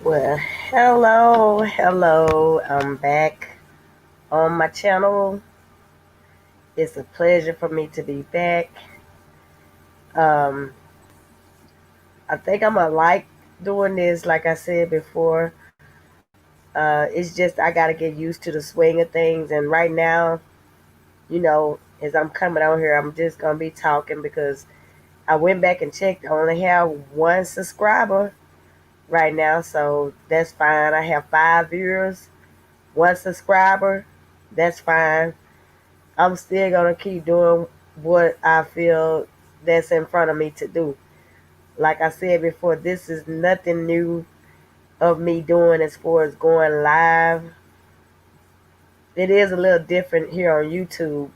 Well, hello. I'm back on my channel. It's a pleasure for me to be back. Um, I think I'm gonna like doing this, like I said before. It's just I gotta get used to the swing of things, and right now, as I'm coming on here, I'm just gonna be talking because I went back and checked. I only have one subscriber right now, so that's fine. I have 5 viewers, one subscriber. That's fine. I'm still gonna keep doing what I feel that's in front of me to do. Like I said before, this is nothing new of me doing as far as going live. It is a little different here on YouTube,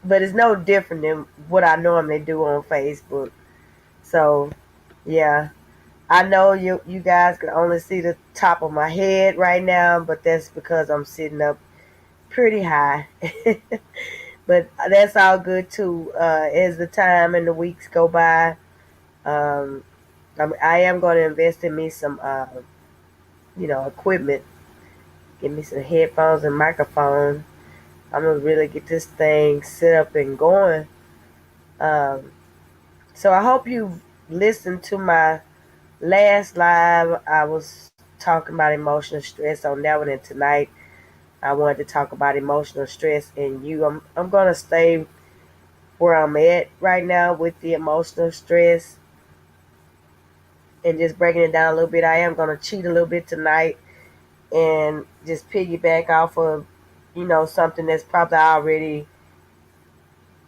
but it's no different than what I normally do on Facebook. So yeah, I know you guys can only see the top of my head right now, but that's because I'm sitting up pretty high. But that's all good too. As the time and the weeks go by, um, I am going to invest in me some, equipment. Get me some headphones and microphone. I'm gonna really get this thing set up and going. Um, so I hope you listened to my last live. I was talking about emotional stress on that one, and tonight I wanted to talk about emotional stress and you. I'm gonna stay where I'm at right now with the emotional stress and just breaking it down a little bit. I am going to cheat a little bit tonight and just piggyback off of, something that's probably already,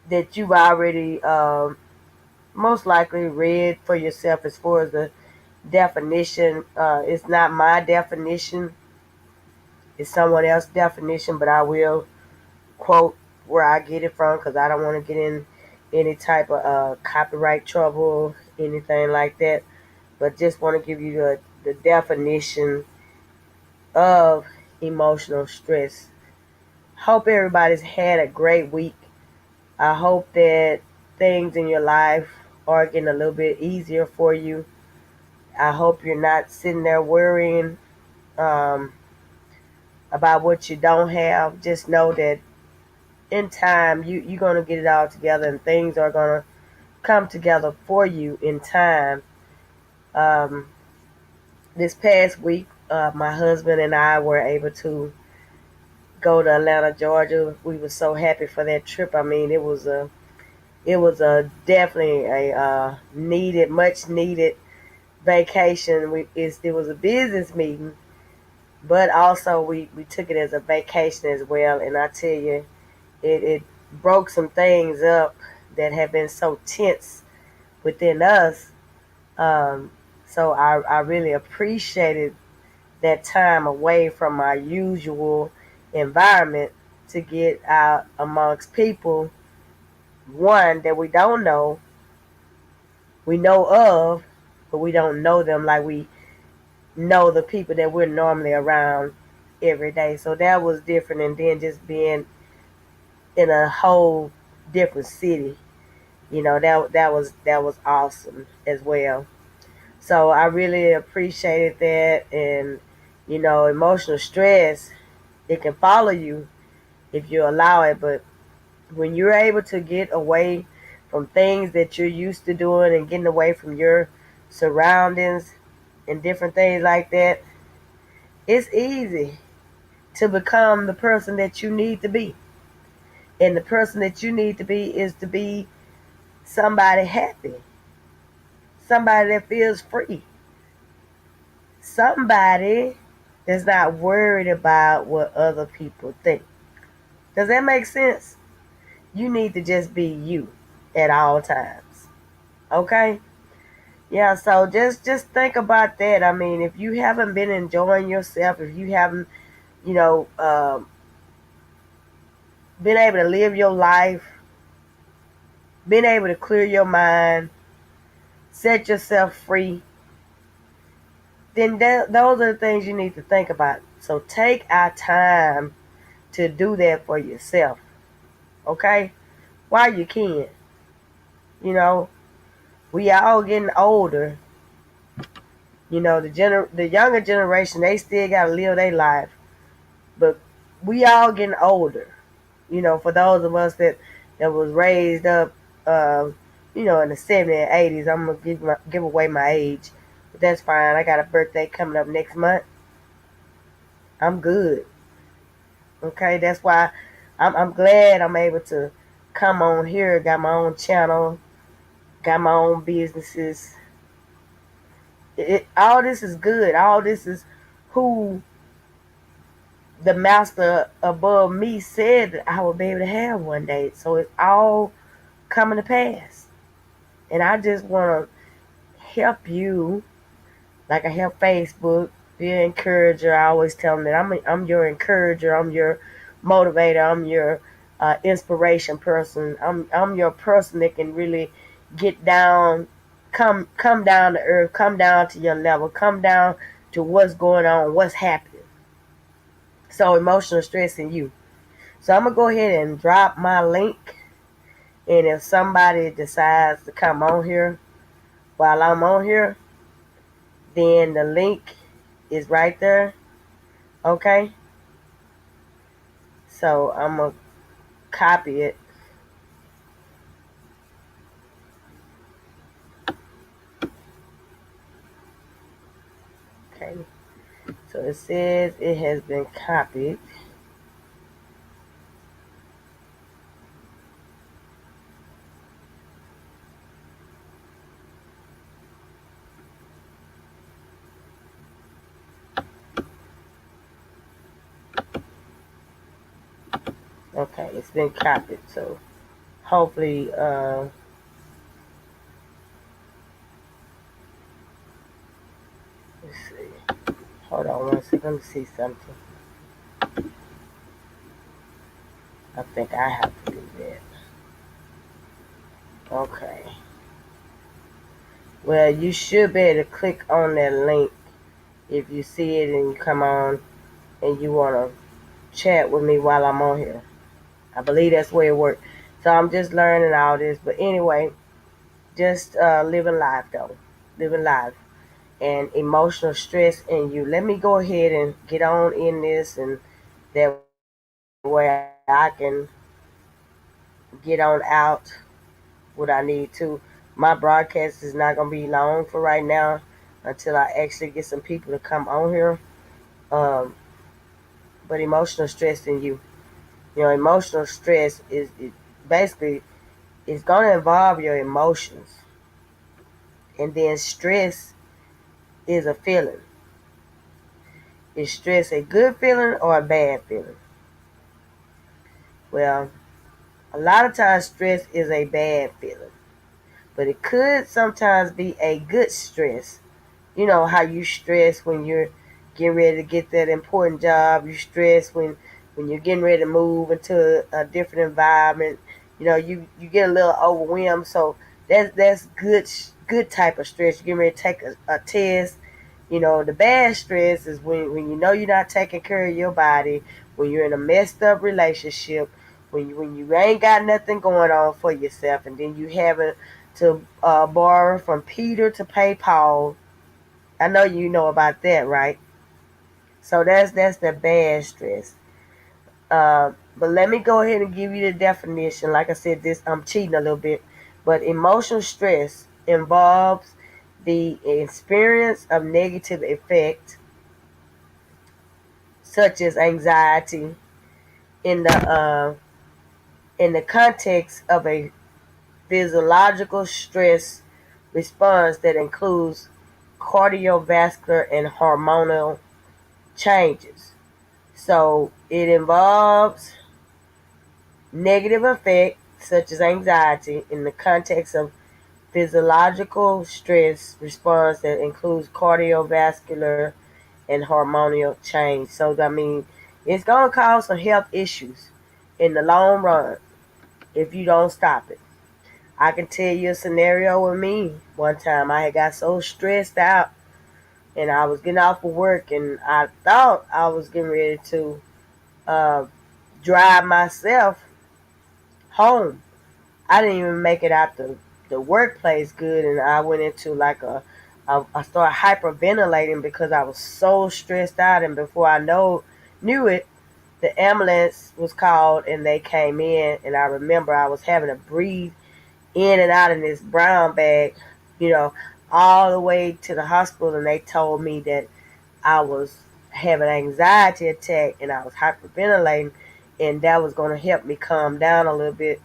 that you've already most likely read for yourself as far as the definition. It's not my definition, it's someone else's definition, but I will quote where I get it from because I don't want to get in any type of copyright trouble, anything like that. But just want to give you the definition of emotional stress. Hope everybody's had a great week. I hope that things in your life are getting a little bit easier for you. I hope you're not sitting there worrying um, about what you don't have. Just know that in time you're going to get it all together and things are going to come together for you in time. Um, this past week, my husband and I were able to go to Atlanta, Georgia. We were so happy for that trip. I mean, it was a definitely a needed, much needed vacation. It was a business meeting, but also we took it as a vacation as well. And I tell you, it broke some things up that had been so tense within us. Um, so I really appreciated that time away from my usual environment to get out amongst people, one that we know of, but we don't know them like we know the people that we're normally around every day. So that was different, and then just being in a whole different city, that was awesome as well. So I really appreciated that, and emotional stress, it can follow you if you allow it. But when you're able to get away from things that you're used to doing and getting away from your surroundings and different things like that, it's easy to become the person that you need to be. And the person that you need to be is to be somebody happy, somebody that feels free, somebody that's not worried about what other people think. Does that make sense? You need to just be you at all times. Okay? Yeah, so just think about that. I mean, if you haven't been enjoying yourself, if you haven't, you know, um, been able to live your life, been able to clear your mind, set yourself free, then those are the things you need to think about. So take our time to do that for yourself, okay? While you can, you know, we all getting older, The younger generation, they still gotta live their life, but we all getting older. For those of us that was raised up, uh, in the '70s and '80s, I'm gonna give away my age, but that's fine. I got a birthday coming up next month. I'm good. Okay, that's why I'm glad I'm able to come on here. Got my own channel, got my own businesses. All this is good. All this is who the master above me said that I would be able to have one day. So it's all coming to pass. And I just want to help you, like I help Facebook, be an encourager. I always tell them that I'm your encourager, I'm your motivator, I'm your inspiration person. I'm your person that can really get down, come down to earth, come down to your level, come down to what's going on, what's happening. So emotional stress in you. So I'm gonna go ahead and drop my link, and if somebody decides to come on here while I'm on here, then the link is right there. Okay, so I'm gonna copy it. Okay, so it says it has been copied. Okay, it's been copied. So hopefully, let's see. Hold on one second. Let me see something. I think I have to do that. Okay. Well, you should be able to click on that link if you see it and you come on and you want to chat with me while I'm on here. I believe that's where it works. So I'm just learning all this. But anyway, just living life though. Living life. And emotional stress in you. Let me go ahead and get on in this, and that way I can get on out what I need to. My broadcast is not going to be long for right now until I actually get some people to come on here. Um, but emotional stress in you. Emotional stress is basically it's going to involve your emotions. And then stress is a feeling. Is stress a good feeling or a bad feeling? Well, a lot of times stress is a bad feeling, but it could sometimes be a good stress. You know how you stress when you're getting ready to get that important job. You stress when you're getting ready to move into a different environment. You get a little overwhelmed. So that's good type of stress. You're getting ready to take a test. The bad stress is when you know you're not taking care of your body, when you're in a messed up relationship, when you ain't got nothing going on for yourself, and then you having to borrow from Peter to pay Paul. I know you know about that, right? So that's the bad stress. But let me go ahead and give you the definition. Like I said, this I'm cheating a little bit, but emotional stress involves the experience of negative effect, such as anxiety, in the context of a physiological stress response that includes cardiovascular and hormonal changes. So it involves negative effects such as anxiety in the context of physiological stress response that includes cardiovascular and hormonal change. So I mean, it's gonna cause some health issues in the long run if you don't stop it. I can tell you a scenario with me. One time I had got so stressed out and I was getting off of work and I thought I was getting ready to uh, drive myself home. I didn't even make it out the workplace good, and I went into like I started hyperventilating because I was so stressed out, and before I knew it, the ambulance was called and they came in, and I remember I was having to breathe in and out in this brown bag, you know, all the way to the hospital, and they told me that I was having an anxiety attack and I was hyperventilating, and that was going to help me calm down a little bit.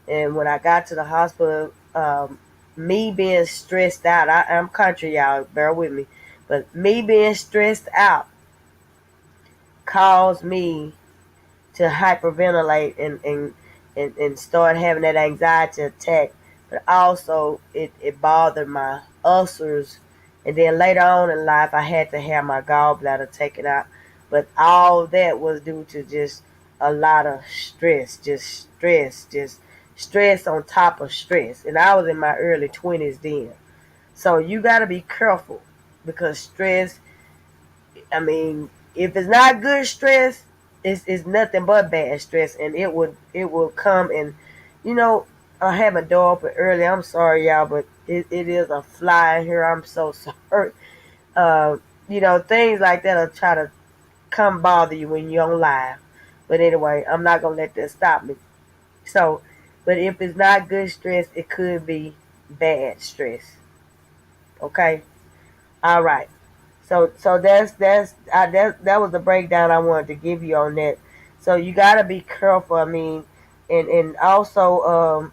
And when I got to the hospital, me being stressed out, I'm country, y'all, bear with me, but me being stressed out caused me to hyperventilate and start having that anxiety attack. But also, it bothered my ulcers. And then later on in life, I had to have my gallbladder taken out. But all that was due to just a lot of stress, just stress on top of stress. And I was in my early 20s then. So you got to be careful because stress, I mean, if it's not good stress, it's nothing but bad stress, and it will come and, you know, I have a door open early. I'm sorry, y'all, but it is a fly in here. I'm so sorry. Uh, things like that will try to come bother you when you're on live. But anyway, I'm not gonna let that stop me. So, but if it's not good stress, it could be bad stress. Okay. All right. So that was the breakdown I wanted to give you on that. So you gotta be careful. I mean, and also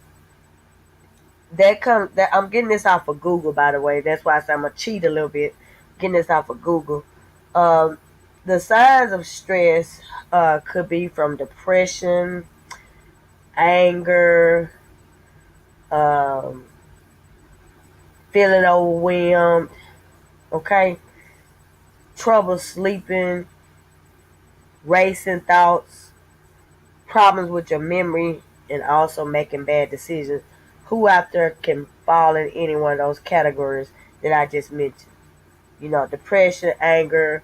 that I'm getting this off of Google, by the way. That's why I say I'm gonna cheat a little bit. Getting this off of Google. Um, the signs of stress could be from depression, anger, um, feeling overwhelmed. Okay, trouble sleeping, racing thoughts, problems with your memory, and also making bad decisions. Who out there can fall in any one of those categories that I just mentioned? Depression, anger,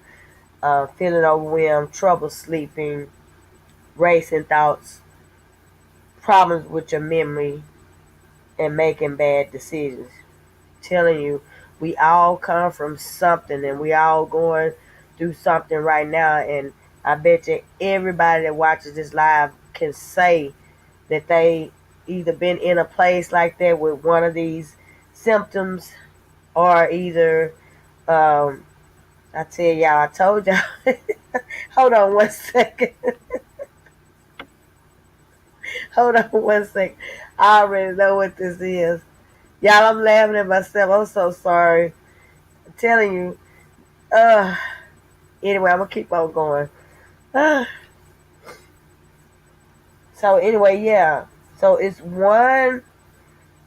feeling overwhelmed, trouble sleeping, racing thoughts, problems with your memory, and making bad decisions. Telling you, we all come from something, and we all going through something right now. And I bet you everybody that watches this live can say that they either been in a place like that with one of these symptoms, or either I tell y'all, I told y'all. Hold on one second. Hold on one second. I already know what this is. Y'all, I'm laughing at myself. I'm so sorry. I'm telling you. Uh anyway, I'm gonna keep on going. Uh, so anyway, yeah. So it's one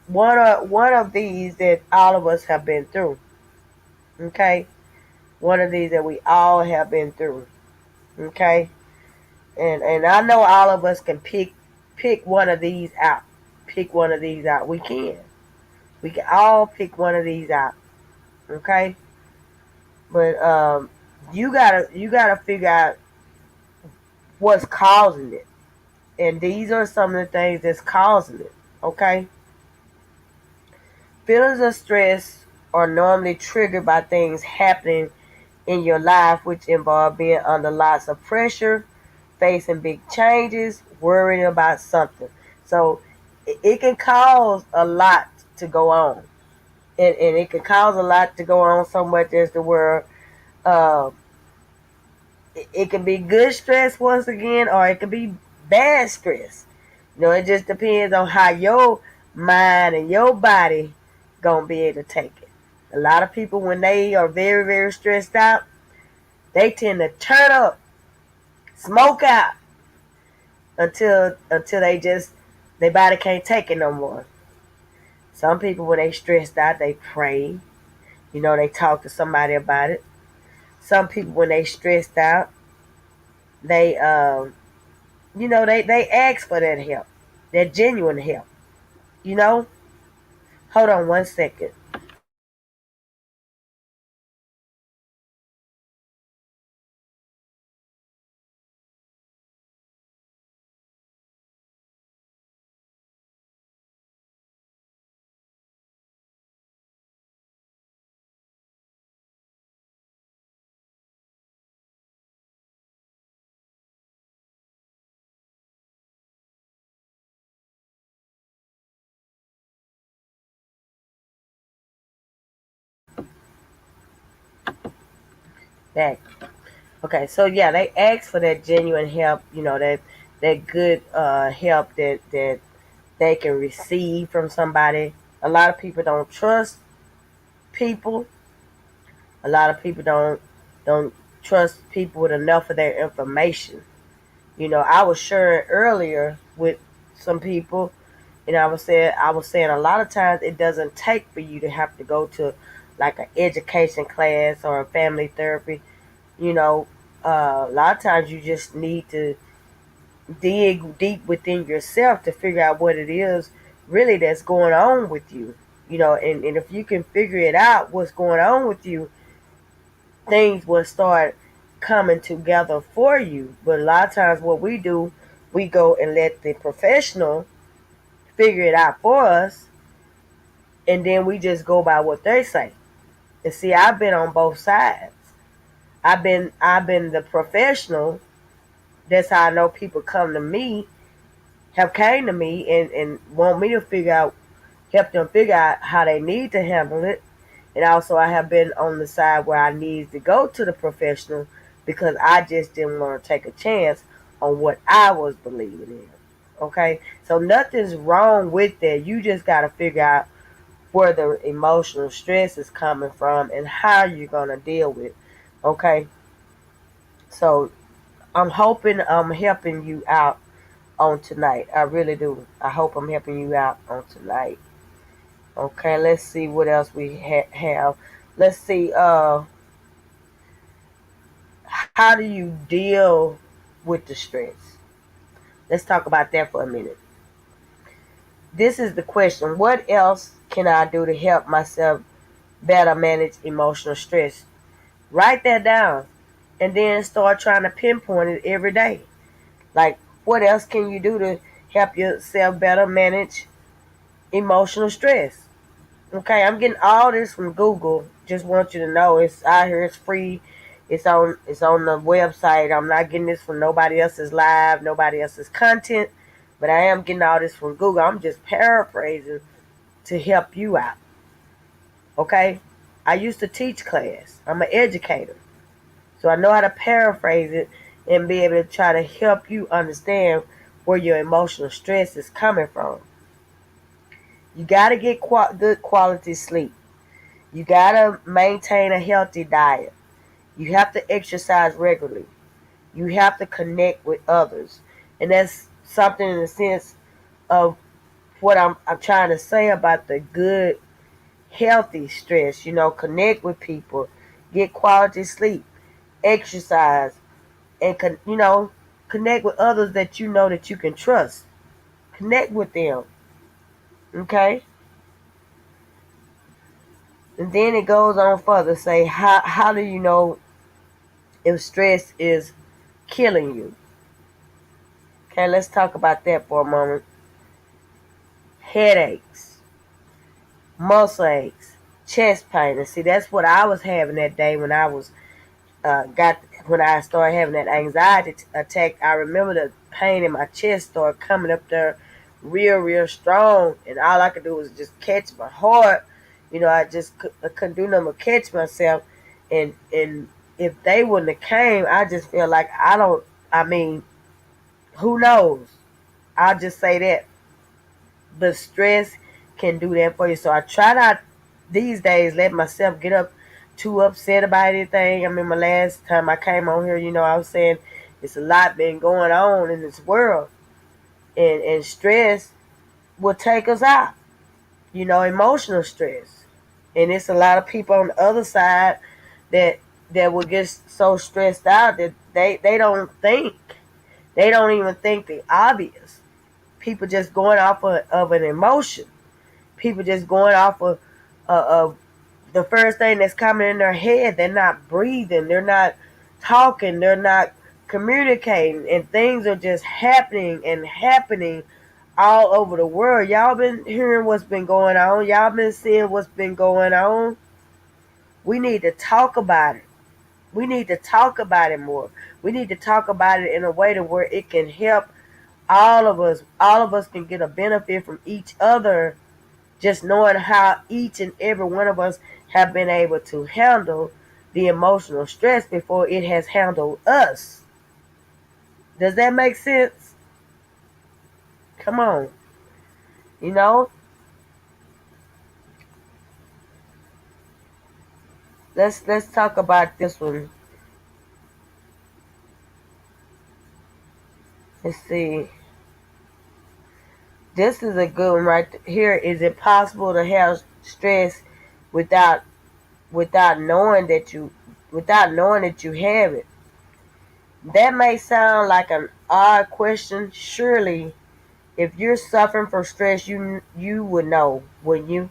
of these that all of us have been through. Okay? One of these that we all have been through. Okay? And I know all of us can pick one of these out. Pick one of these out. We can. We can all pick one of these out. Okay? But you gotta figure out what's causing it. And these are some of the things that's causing it. Okay? Feelings of stress are normally triggered by things happening in your life, which involve being under lots of pressure, facing big changes, worrying about something. So it can cause a lot to go on. And it can cause a lot to go on so much as to where uh, it can be good stress once again, or it can be bad stress. It just depends on how your mind and your body gonna be able to take it. A lot of people, when they are very, very stressed out, they tend to turn up, smoke out until they just their body can't take it no more. Some people, when they stressed out, they pray. They talk to somebody about it. Some people, when they stressed out, they they ask for that help, that genuine help. You know. Hold on one second. back. Okay, so yeah, they ask for that genuine help, that good help that they can receive from somebody. A lot of people don't trust people. A lot of people don't trust people with enough of their information. I was sharing earlier with some people, and I was saying a lot of times it doesn't take for you to have to go to like an education class or a family therapy. You know, a lot of times you just need to dig deep within yourself to figure out what it is really that's going on with you. And if you can figure it out, what's going on with you, things will start coming together for you. But a lot of times, what we do, we go and let the professional figure it out for us, and then we just go by what they say. And see, I've been on both sides. I've been the professional. That's how I know people come to me, have came to me and want me to help them figure out how they need to handle it. And also, I have been on the side where I needed to go to the professional because I just didn't want to take a chance on what I was believing in. Okay? So, nothing's wrong with that. You just got to figure out where the emotional stress is coming from and how you're going to deal with it. Okay? So, I'm hoping I'm helping you out on tonight. I really do. I hope I'm helping you out on tonight. Okay, let's see what else we have. Let's see. How do you deal with the stress? Let's talk about that for a minute. This is the question. What else can I do to help myself better manage emotional stress? Write that down and then start trying to pinpoint it every day. Like, what else can you do to help yourself better manage emotional stress? Okay, I'm getting all this from Google. Just want you to know it's out here. It's free. It's on the website. I'm not getting this from nobody else's live, nobody else's content, but I am getting all this from Google. I'm just paraphrasing to help you out. Okay, I used to teach class. I'm an educator, so I know how to paraphrase it and be able to try to help you understand where your emotional stress is coming from. You got to get good quality sleep. You got to maintain a healthy diet. You have to exercise regularly. You have to connect with others. And that's something in the sense of what I'm trying to say about the good, healthy stress. Connect with people, get quality sleep, exercise, and, connect with others that you know that you can trust. Connect with them. Okay? And then it goes on further. Say, how do you know if stress is killing you? Okay, let's talk about that for a moment. Headaches, muscle aches, chest pain. And see, that's what I was having that day when I was when I started having that anxiety attack. I remember the pain in my chest started coming up there real strong, and all I could do was just catch my heart. I couldn't do nothing but catch myself, and if they wouldn't have came, I just feel like I don't. I mean, who knows? I'll just say that the stress can do that for you. So I try not these days let myself get up too upset about anything. I mean, my last time I came on here, I was saying it's a lot been going on in this world, and stress will take us out. Emotional stress, and it's a lot of people on the other side that will get so stressed out that they don't think, they don't even think the obvious. People just going off of an emotion. People just going off of the first thing that's coming in their head. They're not breathing. They're not talking. They're not communicating. And things are just happening and happening all over the world. Y'all been hearing what's been going on. Y'all been seeing what's been going on. We need to talk about it. We need to talk about it more. We need to talk about it in a way to where it can help all of us. All of us can get a benefit from each other, just knowing how each and every one of us have been able to handle the emotional stress before it has handled us. Does that make sense? Come on. You know, let's talk about this one. Let's see. This is a good one right here. Is it possible to have stress without without knowing that you without knowing that you have it? That may sound like an odd question. Surely, if you're suffering from stress, you would know, wouldn't you?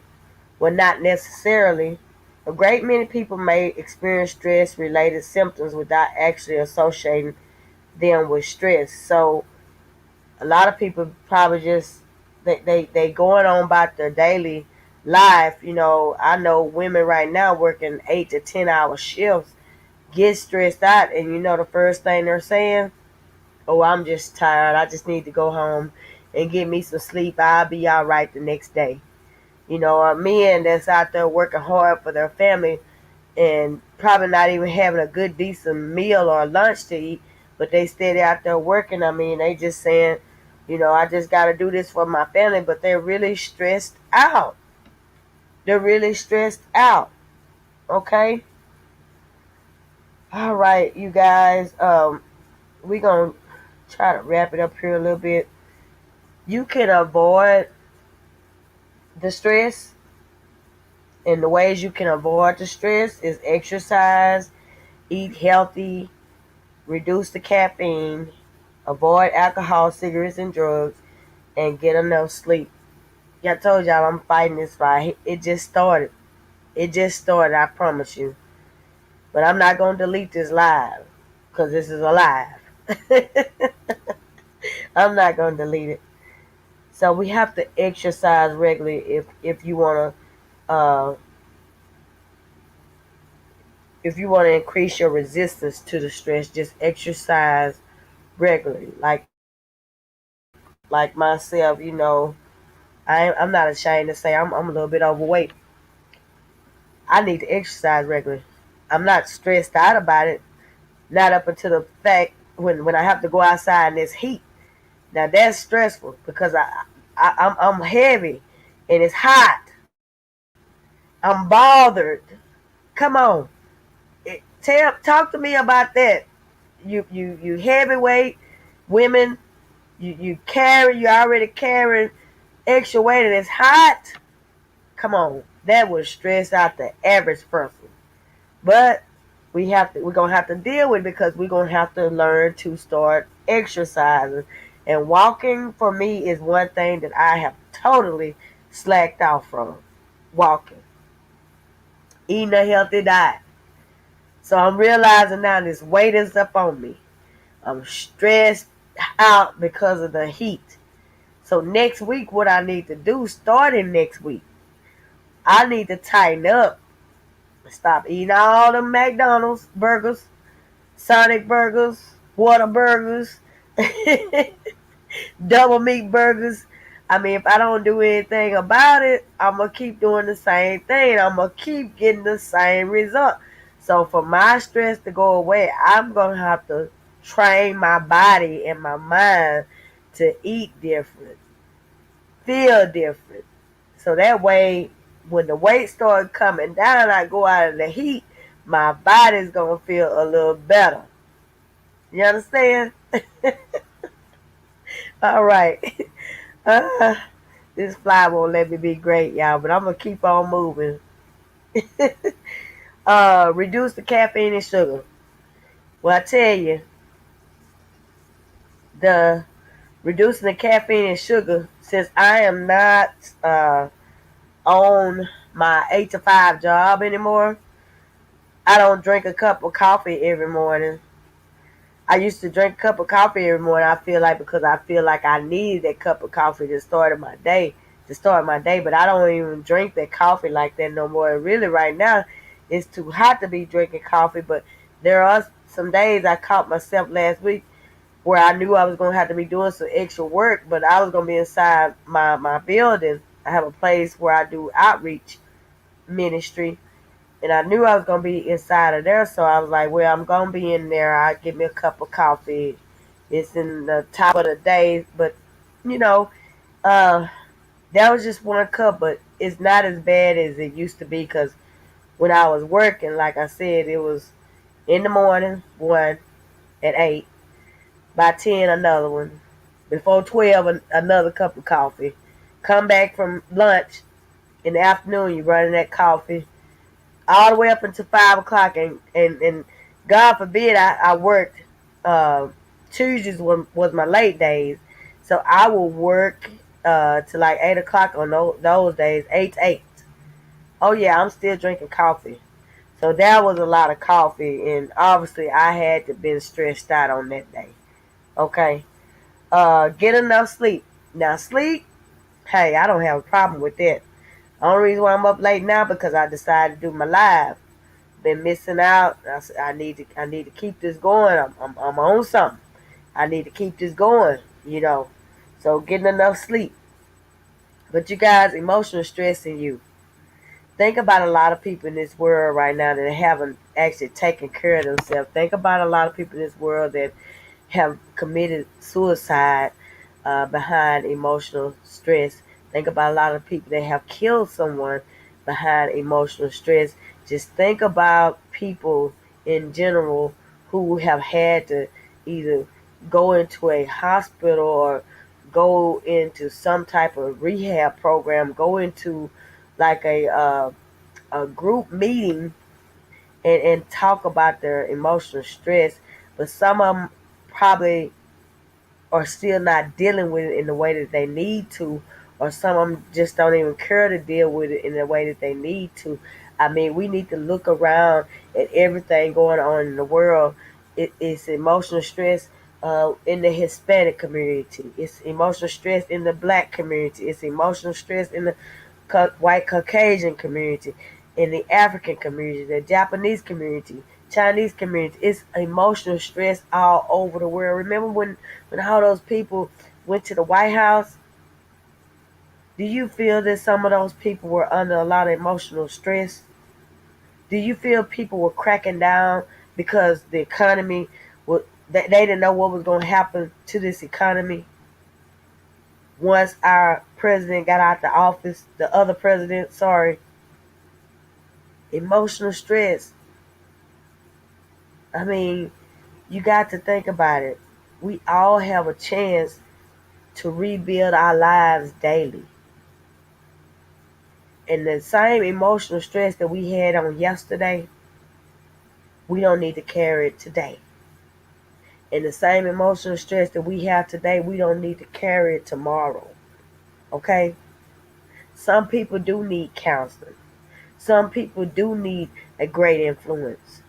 Well, not necessarily. A great many people may experience stress related symptoms without actually associating them with stress. So a lot of people probably just they going on about their daily life. I know women right now working 8 to 10 hour shifts get stressed out, and the first thing they're saying, "Oh, I'm just tired. I just need to go home and get me some sleep. I'll be all right the next day." Men that's out there working hard for their family and probably not even having a good decent meal or lunch to eat, but they steady out there working. I mean, they just saying, I just got to do this for my family, but they're really stressed out. They're really stressed out. Okay. All right, you guys. We're gonna try to wrap it up here a little bit. You can avoid the stress, and the ways you can avoid the stress is exercise, eat healthy, reduce the caffeine, avoid alcohol, cigarettes, and drugs, and get enough sleep. Yeah, I told y'all I'm fighting this fight. It just started. It just started, I promise you. But I'm not going to delete this live because this is a live. I'm not going to delete it. So we have to exercise regularly if you want to if you want to increase your resistance to the stress. Just exercise regularly. Like myself, I'm not ashamed to say I'm a little bit overweight. I need to exercise regularly. I'm not stressed out about it. Not up until the fact when I have to go outside in this heat. Now that's stressful because I'm heavy and it's hot. I'm bothered. Come on, talk to me about that. You heavyweight women. You already carrying extra weight and it's hot. Come on, that would stress out the average person. But we're gonna have to deal with it because we're gonna have to learn to start exercising. And walking for me is one thing that I have totally slacked off from. Walking. Eating a healthy diet. So I'm realizing now this weight is up on me. I'm stressed out because of the heat. So next week, what I need to do, starting next week, I need to tighten up. Stop eating all the McDonald's burgers, Sonic burgers, Water burgers, double meat burgers. I mean, if I don't do anything about it, I'm going to keep doing the same thing. I'm going to keep getting the same result. So for my stress to go away, I'm going to have to train my body and my mind to eat different, feel different. So that way, when the weight starts coming down, I go out of the heat, my body's going to feel a little better. You understand? All right. Uh, this fly won't let me be great, y'all, but I'm going to keep on moving. Reduce the caffeine and sugar. Well, I tell you, the reducing the caffeine and sugar, since I am not on my 8 to 5 job anymore, I don't drink a cup of coffee every morning. I used to drink a cup of coffee every morning. I feel like because I feel like I need that cup of coffee to start my day, but I don't even drink that coffee like that no more. Really, right now, it's too hot to be drinking coffee. But there are some days I caught myself last week where I knew I was gonna have to be doing some extra work, but I was gonna be inside my building. I have a place where I do outreach ministry, And I knew I was gonna be inside of there, so I was like, well, I'm gonna be in there. I'll get me a cup of coffee. It's in the top of the day, but you know, uh, that was just one cup, but it's not as bad as it used to be because when I was working, like I said, it was in the morning, one at 8, by 10, another one, before 12, another cup of coffee. Come back from lunch in the afternoon, you running that coffee all the way up until 5 o'clock, and God forbid I worked. Uh, Tuesdays was my late days, so I will work to like 8 o'clock on those days, 8 to 8. Oh yeah, I'm still drinking coffee. So that was a lot of coffee, and obviously I had to been stressed out on that day. Okay, get enough sleep. Now sleep, hey, I don't have a problem with that. The only reason why I'm up late now because I decided to do my live. Been missing out. I need to keep this going. I'm on something. I need to keep this going. So getting enough sleep. But you guys, emotional stress in you. Think about a lot of people in this world right now that haven't actually taken care of themselves. Think about a lot of people in this world that have committed suicide behind emotional stress. Think about a lot of people that have killed someone behind emotional stress. Just think about people in general who have had to either go into a hospital or go into some type of rehab program, go into like a group meeting and talk about their emotional stress. But some of them probably are still not dealing with it in the way that they need to, or some of them just don't even care to deal with it in the way that they need to. I mean, we need to look around at everything going on in the world. It's emotional stress in the Hispanic community. It's emotional stress in the Black community. It's emotional stress in the white Caucasian community, in the African community, the Japanese community, Chinese community. It's emotional stress all over the world. Remember when all those people went to the White House? Do you feel that some of those people were under a lot of emotional stress? Do you feel people were cracking down because the economy they didn't know what was going to happen to this economy once our president got out the office, the other president, sorry. Emotional stress. I mean, you got to think about it. We all have a chance to rebuild our lives daily. And the same emotional stress that we had on yesterday, we don't need to carry it today. And the same emotional stress that we have today, we don't need to carry it tomorrow. Okay? Some people do need counseling. Some people do need a great influence.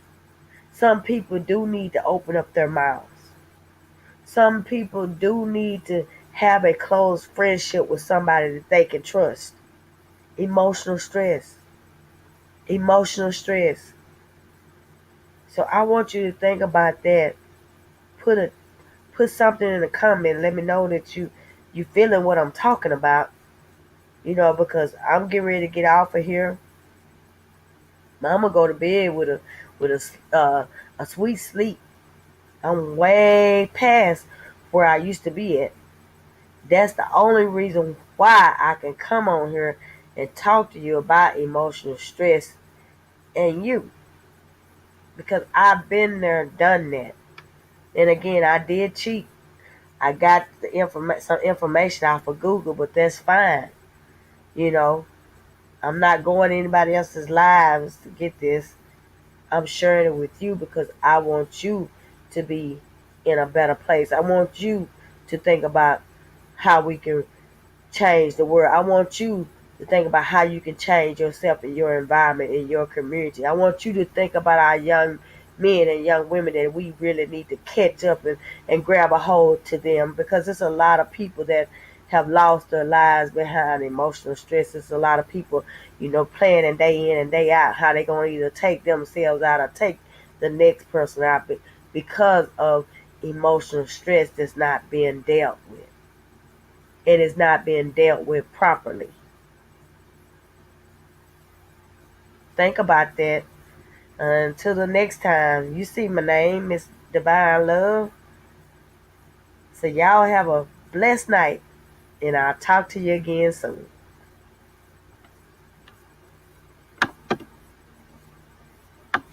Some people do need to open up their mouths. Some people do need to have a close friendship with somebody that they can trust. Emotional stress. Emotional stress. So I want you to think about that. Put a put something in the comment. Let me know that you feeling what I'm talking about. Because I'm getting ready to get off of here. I'm gonna go to bed with a sweet sleep. I'm way past where I used to be at. That's the only reason why I can come on here and talk to you about emotional stress and you. Because I've been there, done that. And again, I did cheat. I got some information off of Google, but that's fine. You know, I'm not going to anybody else's lives to get this. I'm sharing it with you because I want you to be in a better place. I want you to think about how we can change the world. I want you to think about how you can change yourself in your environment, in your community. I want you to think about our young men and young women that we really need to catch up and grab a hold to them because there's a lot of people that have lost their lives behind emotional stress. There's a lot of people, planning day in and day out how they're going to either take themselves out or take the next person out because of emotional stress that's not being dealt with. It is not being dealt with properly. think about that. Until the next time, you see my name is Divine Love. So y'all have a blessed night, and I'll talk to you again soon.